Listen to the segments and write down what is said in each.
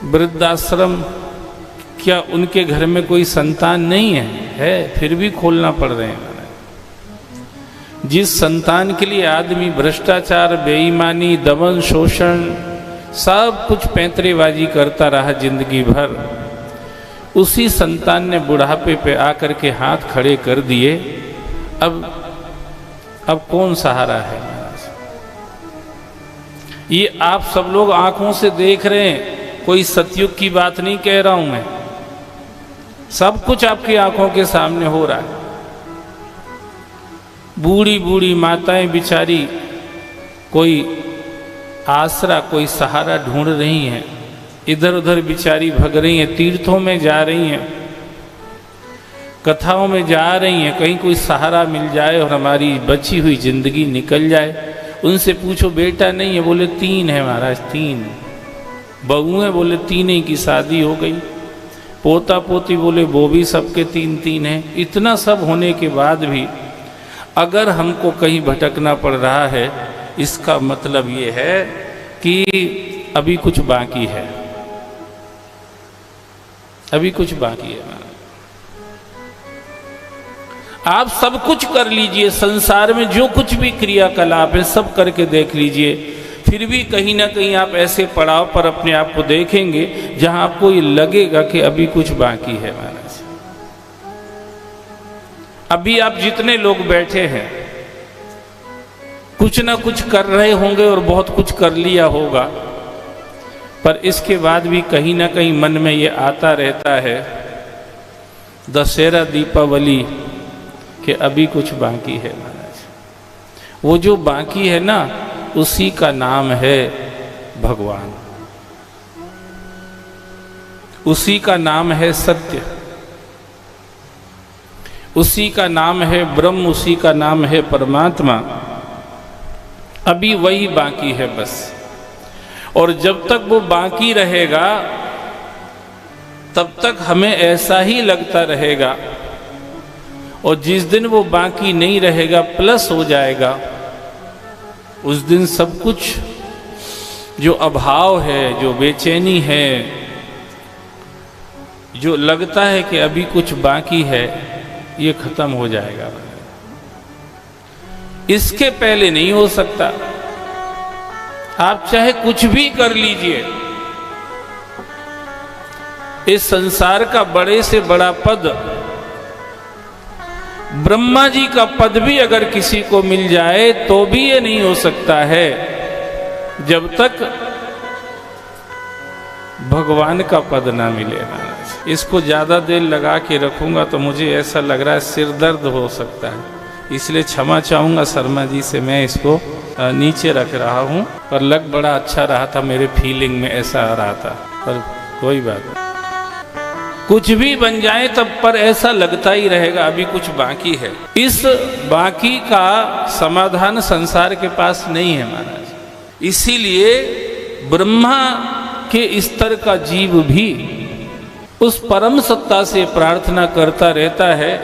वृद्धाश्रम, क्या उनके घर में कोई संतान नहीं है? फिर भी खोलना पड़ रहे हैं। जिस संतान के लिए आदमी भ्रष्टाचार, बेईमानी, दमन, शोषण, सब कुछ पैंतरेबाजी करता रहा जिंदगी भर, उसी संतान ने बुढ़ापे पे आकर के हाथ खड़े कर दिए। अब कौन सहारा है? ये आप सब लोग आंखों से देख रहे हैं, कोई सतयुग की बात नहीं कह रहा हूं मैं। सब कुछ आपकी आंखों के सामने हो रहा है। बूढ़ी बूढ़ी माताएं बिचारी कोई आसरा, कोई सहारा ढूंढ रही हैं, इधर उधर बिचारी भग रही हैं, तीर्थों में जा रही हैं, कथाओं में जा रही हैं, कहीं कोई सहारा मिल जाए और हमारी बची हुई जिंदगी निकल जाए। उनसे पूछो बेटा नहीं है, बोले 3 है महाराज, 3 बहू है, बोले 3 ही की शादी हो गई, पोता पोती बोले वो भी सबके 3 हैं। इतना सब होने के बाद भी अगर हमको कहीं भटकना पड़ रहा है, इसका मतलब ये है कि अभी कुछ बाकी है, अभी कुछ बाकी है। आप सब कुछ कर लीजिए, संसार में जो कुछ भी क्रियाकलाप है सब करके देख लीजिए, फिर भी कहीं ना कहीं आप ऐसे पड़ाव पर अपने आप को देखेंगे जहां आपको ये लगेगा कि अभी कुछ बाकी है महाराज। अभी आप जितने लोग बैठे हैं कुछ ना कुछ कर रहे होंगे और बहुत कुछ कर लिया होगा, पर इसके बाद भी कहीं ना कहीं मन में ये आता रहता है दशहरा, दीपावली, कि अभी कुछ बाकी है महाराज। वो जो बाकी है ना, उसी का नाम है भगवान, उसी का नाम है सत्य, उसी का नाम है ब्रह्म, उसी का नाम है परमात्मा। अभी वही बाकी है बस। और जब तक वो बाकी रहेगा तब तक हमें ऐसा ही लगता रहेगा, और जिस दिन वो बाकी नहीं रहेगा, प्लस हो जाएगा, उस दिन सब कुछ जो अभाव है, जो बेचैनी है, जो लगता है कि अभी कुछ बाकी है, ये खत्म हो जाएगा। इसके पहले नहीं हो सकता। आप चाहे कुछ भी कर लीजिए, इस संसार का बड़े से बड़ा पद, ब्रह्मा जी का पद भी अगर किसी को मिल जाए तो भी ये नहीं हो सकता है जब तक भगवान का पद ना मिले महाराज। इसको ज्यादा देर लगा के रखूंगा तो मुझे ऐसा लग रहा है सिर दर्द हो सकता है, इसलिए क्षमा चाहूंगा शर्मा जी से, मैं इसको नीचे रख रहा हूं। पर लग बड़ा अच्छा रहा था, मेरे फीलिंग में ऐसा आ रहा था, पर कोई बात नहीं। कुछ भी बन जाए तब पर ऐसा लगता ही रहेगा अभी कुछ बाकी है। इस बाकी का समाधान संसार के पास नहीं है महाराज। इसीलिए ब्रह्मा के स्तर का जीव भी उस परम सत्ता से प्रार्थना करता रहता है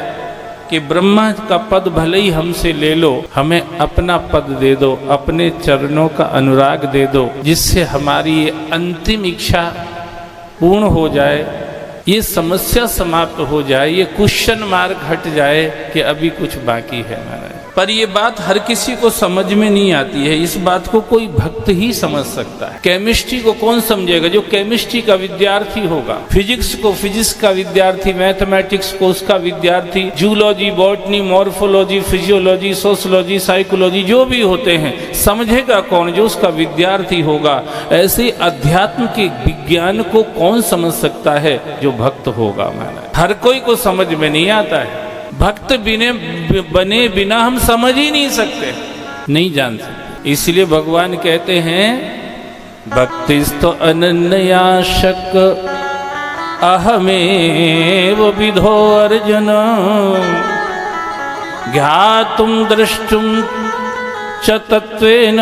कि ब्रह्मा का पद भले ही हमसे ले लो, हमें अपना पद दे दो, अपने चरणों का अनुराग दे दो, जिससे हमारी ये अंतिम इच्छा पूर्ण हो जाए, ये समस्या समाप्त हो जाए, ये क्वेश्चन मार्क हट जाए कि अभी कुछ बाकी है महाराज। पर ये बात हर किसी को समझ में नहीं आती है। इस बात को कोई भक्त ही समझ सकता है। केमिस्ट्री को कौन समझेगा? जो केमिस्ट्री का विद्यार्थी होगा। फिजिक्स को फिजिक्स का विद्यार्थी, मैथमेटिक्स को उसका विद्यार्थी, zoology, botany, morphology, physiology, sociology, psychology जो भी होते हैं, समझेगा कौन? जो उसका विद्यार्थी होगा। ऐसे अध्यात्म के विज्ञान को कौन समझ सकता है? जो भक्त होगा महाराज। हर कोई को समझ में नहीं आता है। भक्त बने बिना हम समझ ही नहीं सकते, नहीं जान सकते। इसलिए भगवान कहते हैं भक्तिस्तो अनन्याशक अहमेव विधो अर्जुन ज्ञातुम द्रष्टुम च तत्वेन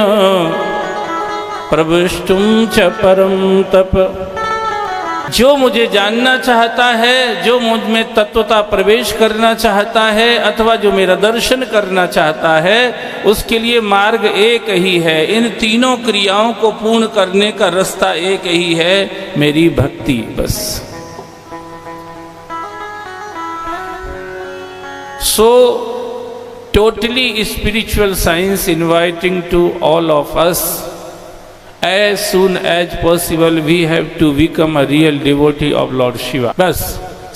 प्रविष्टुम च परम तप। जो मुझे जानना चाहता है, जो मुझ में तत्वता प्रवेश करना चाहता है, अथवा जो मेरा दर्शन करना चाहता है, उसके लिए मार्ग एक ही है। इन तीनों क्रियाओं को पूर्ण करने का रास्ता एक ही है, मेरी भक्ति। बस So, totally spiritual science inviting to all of us, as soon as possible we have to become a real devotee of Lord Shiva. बस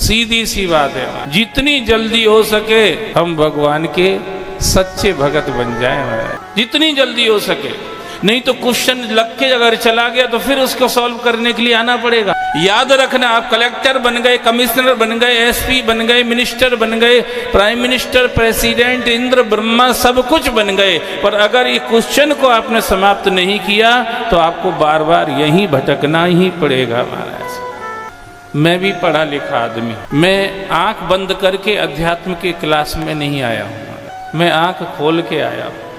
सीधी सी बात है, जितनी जल्दी हो सके हम भगवान के सच्चे भगत बन जाएं महाराज, जितनी जल्दी हो सके। नहीं तो क्वेश्चन लग के अगर चला गया तो फिर उसको सॉल्व करने के लिए आना पड़ेगा। याद रखना, आप कलेक्टर बन गए, कमिश्नर बन गए, एसपी बन गए, मिनिस्टर बन गए, prime minister, president, Indra Brahma सब कुछ बन गए, पर अगर ये क्वेश्चन को आपने समाप्त नहीं किया तो आपको बार बार यहीं भटकना ही पड़ेगा महाराज। मैं भी पढ़ा लिखा आदमी, मैं आंख बंद करके अध्यात्म के क्लास में नहीं आया हूँ, मैं आंख खोल के आया हूँ।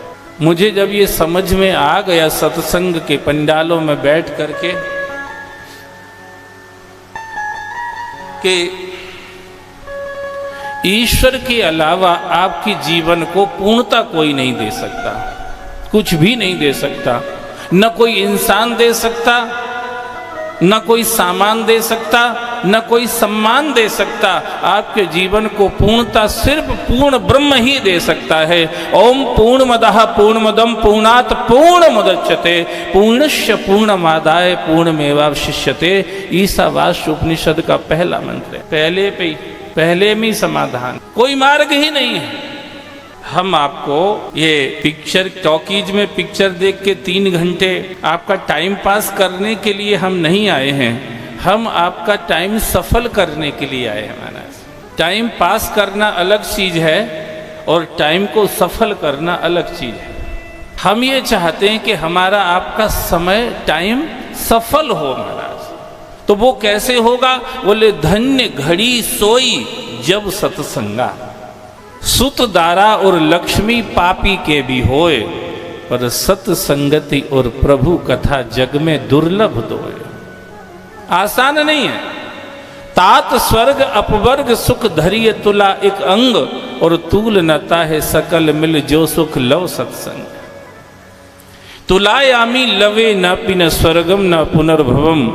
मुझे जब ये समझ में आ गया सत्संग के पंडालों में बैठ करके कि ईश्वर के अलावा आपके जीवन को पूर्णता कोई नहीं दे सकता, कुछ भी नहीं दे सकता। न कोई इंसान दे सकता, न कोई सामान दे सकता, न कोई सम्मान दे सकता। आपके जीवन को पूर्णता सिर्फ पूर्ण ब्रह्म ही दे सकता है। ओम पूर्णमदः पूर्णमदम पूर्णात् पूर्णमुदच्यते पूर्णस्य पूर्णमादाय पूर्णमेवावशिष्यते। ईशावास्य उपनिषद का पहला मंत्र है। पहले में समाधान, कोई मार्ग ही नहीं है। हम आपको ये पिक्चर टॉकीज में पिक्चर देख के 3 घंटे आपका टाइम पास करने के लिए हम नहीं आए हैं, हम आपका टाइम सफल करने के लिए आए हैं महाराज। टाइम पास करना अलग चीज है और टाइम को सफल करना अलग चीज है। हम ये चाहते हैं कि हमारा आपका समय टाइम सफल हो महाराज। तो वो कैसे होगा? बोले धन्य घड़ी सोई जब सत्संगा, सुत दारा और लक्ष्मी पापी के भी होए, पर सत्संगति और प्रभु कथा जग में दुर्लभ दोए। आसान नहीं है। तात स्वर्ग अपवर्ग सुख धरिय तुला एक अंग, और तूल नता है सकल मिल जो सुख लव सत्संग। तुलायामी लवे न पिन स्वर्गम न पुनर्भवम,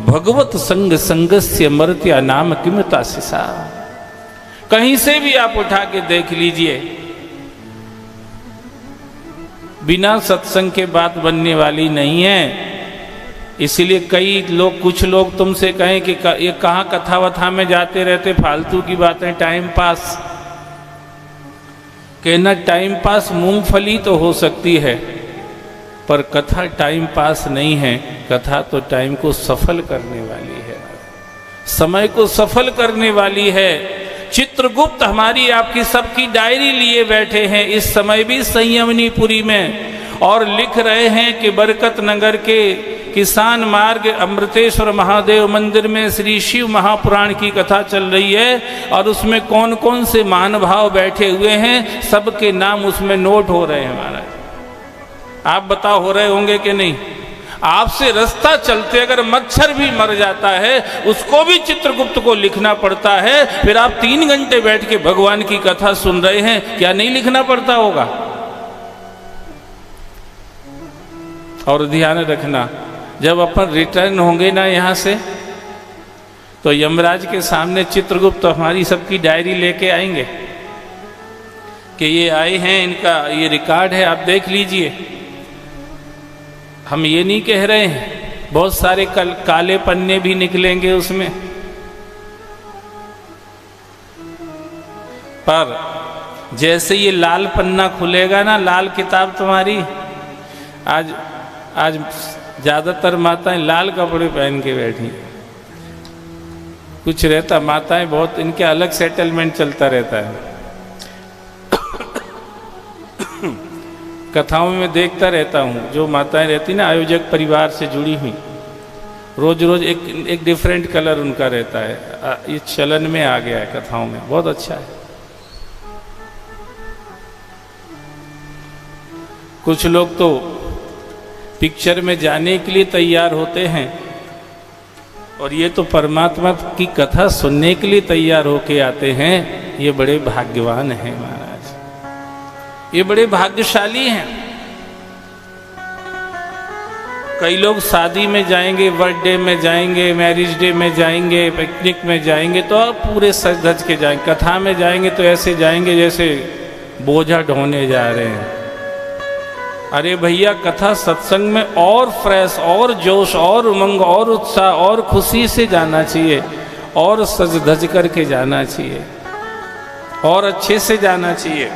भगवत संग संगस्य मर्त्या नाम किमता सिसा। कहीं से भी आप उठा के देख लीजिए, बिना सत्संग के बात बनने वाली नहीं है। इसलिए कई लोग, कुछ लोग तुमसे कहें कि ये कहाँ कथा वथा में जाते रहते, फालतू की बातें, टाइम पास। कहना टाइम पास मूंगफली तो हो सकती है, पर कथा टाइम पास नहीं है। कथा तो टाइम को सफल करने वाली है, समय को सफल करने वाली है। चित्रगुप्त हमारी आपकी सबकी डायरी लिए बैठे हैं इस समय भी संयमनीपुरी में, और लिख रहे हैं कि बरकत नगर के किसान मार्ग अमृतेश्वर महादेव मंदिर में श्री शिव महापुराण की कथा चल रही है, और उसमें कौन कौन से महानुभाव बैठे हुए हैं सबके नाम उसमें नोट हो रहे हैं महाराज। आप बताओ हो रहे होंगे कि नहीं? आपसे रास्ता चलते अगर मच्छर भी मर जाता है उसको भी चित्रगुप्त को लिखना पड़ता है, फिर आप 3 घंटे बैठ के भगवान की कथा सुन रहे हैं, क्या नहीं लिखना पड़ता होगा? और ध्यान रखना, जब अपन रिटर्न होंगे ना यहाँ से, तो यमराज के सामने चित्रगुप्त हमारी सबकी डायरी लेके आएंगे कि ये आए हैं, इनका ये रिकॉर्ड है, आप देख लीजिए। हम ये नहीं कह रहे हैं, बहुत सारे काले पन्ने भी निकलेंगे उसमें, पर जैसे ये लाल पन्ना खुलेगा ना, लाल किताब तुम्हारी, आज ज्यादातर माताएं लाल कपड़े पहन के बैठी, कुछ रहता, माताएं बहुत, इनके अलग सेटलमेंट चलता रहता है। कथाओं में देखता रहता हूँ, जो माताएं रहती ना आयोजक परिवार से जुड़ी हुई, रोज रोज एक डिफरेंट कलर उनका रहता है। ये चलन में आ गया है कथाओं में, बहुत अच्छा है। कुछ लोग तो पिक्चर में जाने के लिए तैयार होते हैं और ये तो परमात्मा की कथा सुनने के लिए तैयार होके आते हैं। ये बड़े भाग्यवान हैं महाराज, ये बड़े भाग्यशाली हैं। कई लोग शादी में जाएंगे, बर्थडे में जाएंगे, मैरिज डे में जाएंगे, पिकनिक में जाएंगे तो अब पूरे सज धज के जाएंगे। कथा में जाएंगे तो ऐसे जाएंगे जैसे बोझा ढोने जा रहे हैं। अरे भैया, कथा सत्संग में और फ्रेश, और जोश, और उमंग, और उत्साह, और खुशी से जाना चाहिए, और सज धज करके जाना चाहिए, और अच्छे से जाना चाहिए।